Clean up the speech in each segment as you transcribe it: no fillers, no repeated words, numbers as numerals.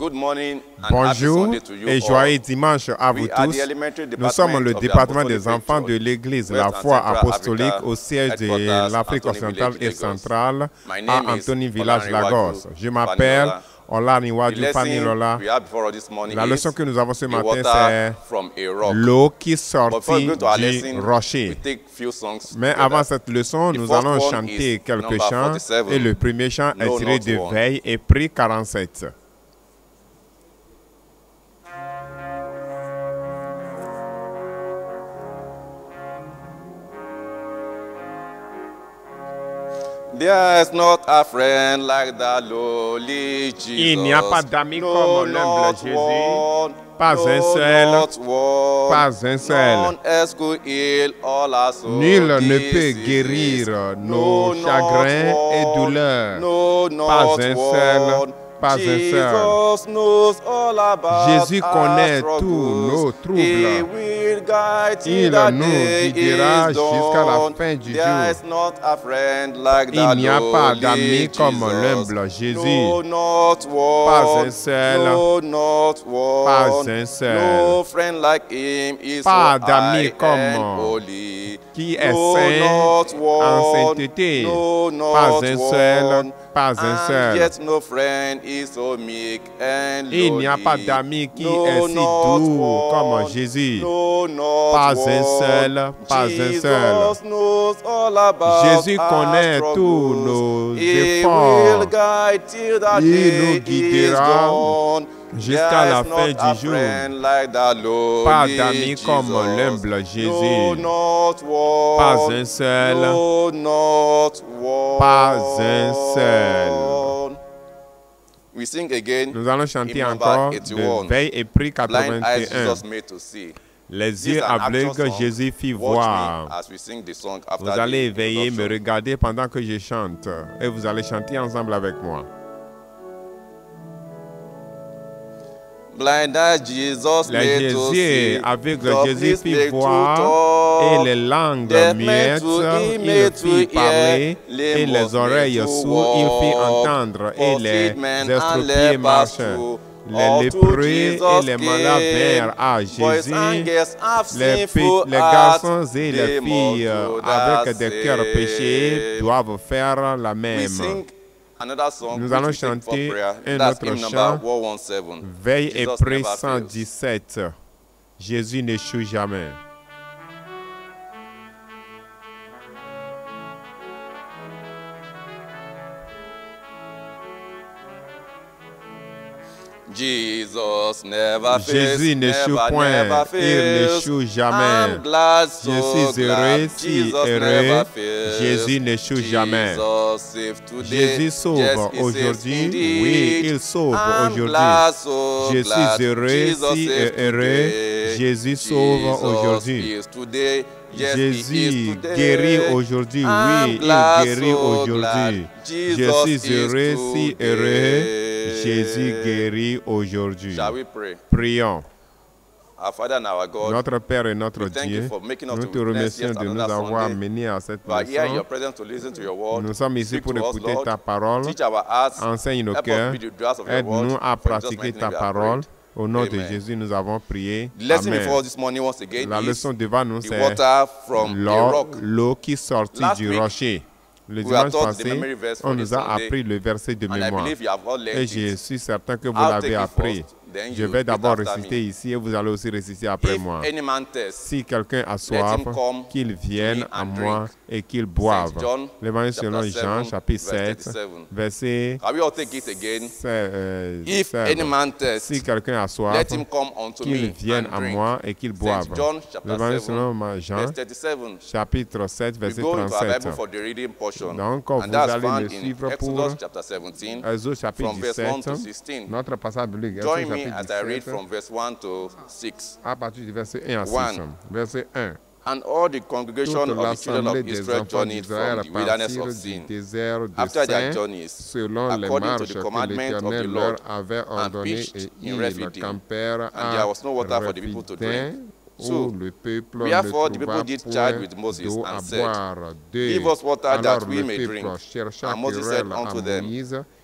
Good morning and happy Bonjour Sunday to you et all. joyeux dimanche à vous We are tous. the elementary Nous sommes department le of the département Apostolic des enfants de Church, l'Église, West la and foi Central apostolique Africa, au siège de headquarters, l'Afrique Anthony occidentale Village, et Lagos. centrale My à name is Anthony Village, Olaniwaju Lagos. Je m'appelle The Olaniwaju lesson Fanilola. we have before us this morning La leçon is que nous avons ce the matin, water c'est from a rock. l'eau qui But before we sortit go to our du lesson, we rocher. take few songs Mais together. avant cette leçon, The nous first allons one chanter is quelques number chants 47, et le premier chant est No tiré Not de One. Veille et Prix 47. There's not a friend like the lowly Jesus. Il n'y a pas d'ami comme l'humble not Jésus. one, Pas no, un seul, not one. pas un seul. None else could heal all our soul Nul ne peut diseases. guérir No, nos not chagrins et one. douleurs. No, not Pas un seul, one. pas un seul. Jesus knows all about Jésus our connaît struggles. tous nos troubles. He will guide till Il the nous day guidera is jusqu'à la done. fin du There jour. is not a friend like the Il n'y a pas lowly d'ami comme Jesus. l'humble Jésus. No, not one. Pas un seul, No, not one. pas un seul. No friend like him is Pas so d'ami high comme and holy. qui est No, saint not en one. sainteté. No, not Pas un seul, one. pas un And seul. yet no friend is so meek and lowly. Il n'y a pas d'ami qui No, est si not doux one. comme Jésus. No, not Pas one. un seul, pas un Jesus seul. knows all about Jésus our connaît struggles. tous nos He efforts. will guide till the Il day nous is guidera gone. jusqu'à la There's fin not a du jour. friend like the lowly Pas d'amis Jesus. comme l'humble Jésus. No, not one. Pas un seul, No, not one. pas un seul. We sing again. Nous allons chanter Hymn number encore 81. de Veille et Prix Blind eyes 81. Jesus made to see. Les This yeux is an aveugles action que song. Jésus fit Watch voir. me as we sing the song after Vous allez the veiller, me introduction. regarder pendant que je chante. Et vous allez chanter ensemble avec moi. Blind eyes Jesus made Les to yeux see. aveugles The Jésus bliss fit made to voir. talk. Et les langues Deaf made muettes, to hear, il made fit to parler. hear. Et Lame les was oreilles made to sourdes, il fit walk. entendre. Et For les feet men and estropiés lepers marchaient. too. Les All to lépreux et Jesus les malades came. vinrent à Boys Jésus. and girls have Les sinful garçons hearts, et they les filles must do avec the des cœurs same. péchés doivent faire la We même. sing another song Nous which allons we take for chanter prayer. un That's autre hymn chant. number 117. Veille et Jesus Prix never fails. 117. Jésus n'échoue jamais. Jesus never fails. Jésus n'échoue never, point. never Il fails. n'échoue jamais. I'm glad, so Je suis heureux, glad. si Jesus heureux. never fails. Jésus n'échoue jamais. Jesus save today. Jésus sauve Yes, he aujourd'hui. saves indeed. Oui, il sauve I'm aujourd'hui. glad, so Je glad. suis heureux, Jesus si saves heureux. today. Jésus sauve Jesus aujourd'hui. is today. Yes, he is Jésus today. guérit aujourd'hui. I'm Oui, il glad, guérit so aujourd'hui. glad. Je Jesus suis is heureux, si heureux. today. Jésus guérit aujourd'hui. Shall we pray? Prions. Our Father and our God, Notre Père et notre we thank you Dieu, for making us nous to te witness remercions yet de nous another avoir Sunday. menés à cette We are here in your leçon. presence to listen to your word. Nous sommes ici Speak pour to us, écouter Lord. ta parole. Teach our hearts. Enseigne nos Help cœurs. us be the doers of your Aide-nous word. à For in Jesus' pratiquer mighty ta name we have parole. prayed. Au nom de Amen. Jésus, nous avons prié. The lesson before Amen. this morning once again La is leçon devant nous, the c'est water from a rock. l'eau qui sortit Last du week, rocher. Le we were dimanche taught the passé, memory verse for on this nous a Sunday, appris le verset de And I mémoire. believe you have all learned Et je it. suis certain que vous I'll l'avez take it appris. first, then Je you vais repeat d'abord after réciter me. ici et vous allez aussi réciter après If moi. any man thirst, Si quelqu'un a soif, him come qu'il vienne me à and moi drink. et qu'il boive. Saint John, L'évangile chapter selon 7, Jean, chapitre verse 7, 37. verset Can we all take it again? If 7. any man thirst, Si quelqu'un a soif, let him come unto qu'il me vienne and à drink. moi et qu'il boive. Saint John, chapter L'évangile 7, selon Jean, verse 37. chapitre 7, We verset go into our 37. Bible for the reading portion. Donc, And vous that's allez found le in suivre Exodus pour chapter 17, Exode chapitre from verse 1 to 17. 16. Notre passage biblique, Join Exode me as I chapitre read 17, from verse 1 to 6. à partir du verset 1 à 6. One. Verset 1. And all the congregation Toute of the children l'assemblée of des Israel enfants journeyed d'Israël from the wilderness partirent of du Sin désert de after their Sin journeys, selon les according to marches the que commandment of the l'Éternel Lord, leur avait and ordonnées, pitched et in ils Rephidim. campèrent And there à was no water for the people to drink. Rephidim, Two. où le peuple ne Wherefore the trouva people did charge point with Moses d'eau and à said, boire. Deux. Give us water Alors that we le may peuple drink. chercha And Moses said querelle unto à them, Moïse,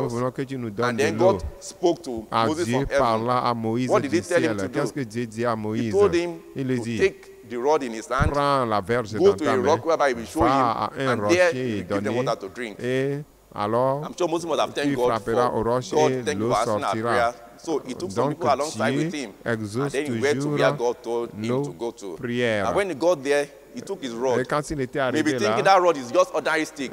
Nous us. voulons que tu nous donnes And de then l'eau. God spoke to Ah, Moses Dieu from heaven. parla à Moïse What du did he tell him ciel. to Qu'est-ce do? que Dieu dit à He Moïse? told him Il lui to dit, take the rod in his hand, prends la verge go dans to ta a main, rock whereby he will show va him, à un and there he rocher will give them donné, water to drink. et alors I'm sure Moses must have thanked tu God frapperas au for rocher God, et thank you l'eau for answering our sortira. prayer. So he took some Donc people alongside with Dieu him, exauce and then he went to toujours where God told him nos to go to. prières. And when he got there, he took his Et rod. quand il était Maybe arrivé thinking là, that rod is just ordinary stick.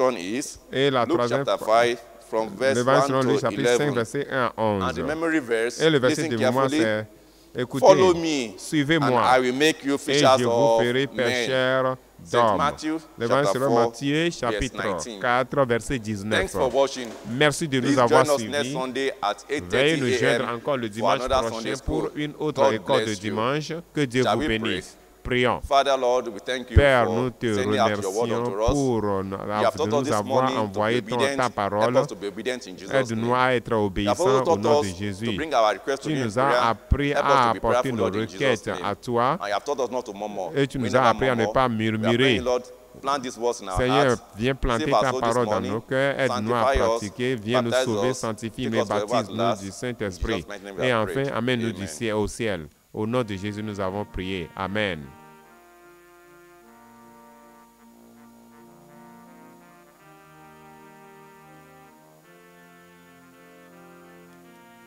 portion is Et la Luke troisième chapter 5 from verse l'évangile 1 selon Luc to chapitre 5, 11. verset 1 à And 11. the memory verse, Et le verset listen de mémoire, carefully, c'est follow écoutez, me, and suivez-moi, I will make you et fishers je vous of ferai men. pêcheurs St. d'hommes. Matthew L'évangile chapter selon 4, Matthieu, verse chapitre 19. 4, verset Thanks 19. for watching. Merci de Please nous avoir join us next suivis. Sunday at Veuillez nous 8:30 joindre a.m. encore le for dimanche another prochain Sunday pour school. une autre God école de bless you. dimanche. Que Dieu Shall vous we pray? bénisse. Prions. Father, Lord, we thank you Père, for nous te sending out your word remercions unto us. pour You have taught de us nous this avoir morning to be envoyé ta obedient. parole. Help us to be obedient in Jesus' Aide-nous name. à être You have obéissants also au nom taught de us to Jésus. bring our requests to Tu you in nous as prayer. appris Help us à to be apporter prayerful, nos Lord, in Jesus' requêtes name. à toi. And you have taught us not to murmur. Et tu We nous as never appris à ne murmur. pas We are murmurer. praying, Lord, plant these words in our Seigneur, hearts. viens planter Save our ta soul this parole dans morning. nos cœurs. Aide-nous à Sanctify us. pratiquer. Viens nous Baptize sauver, us. sanctifie-nous Take et us forever at baptise-nous last. du In Saint-Esprit. Jesus' mighty name we Et have enfin, prayed. amène-nous Amen. au ciel. Au nom de Jésus, nous avons prié. Amen.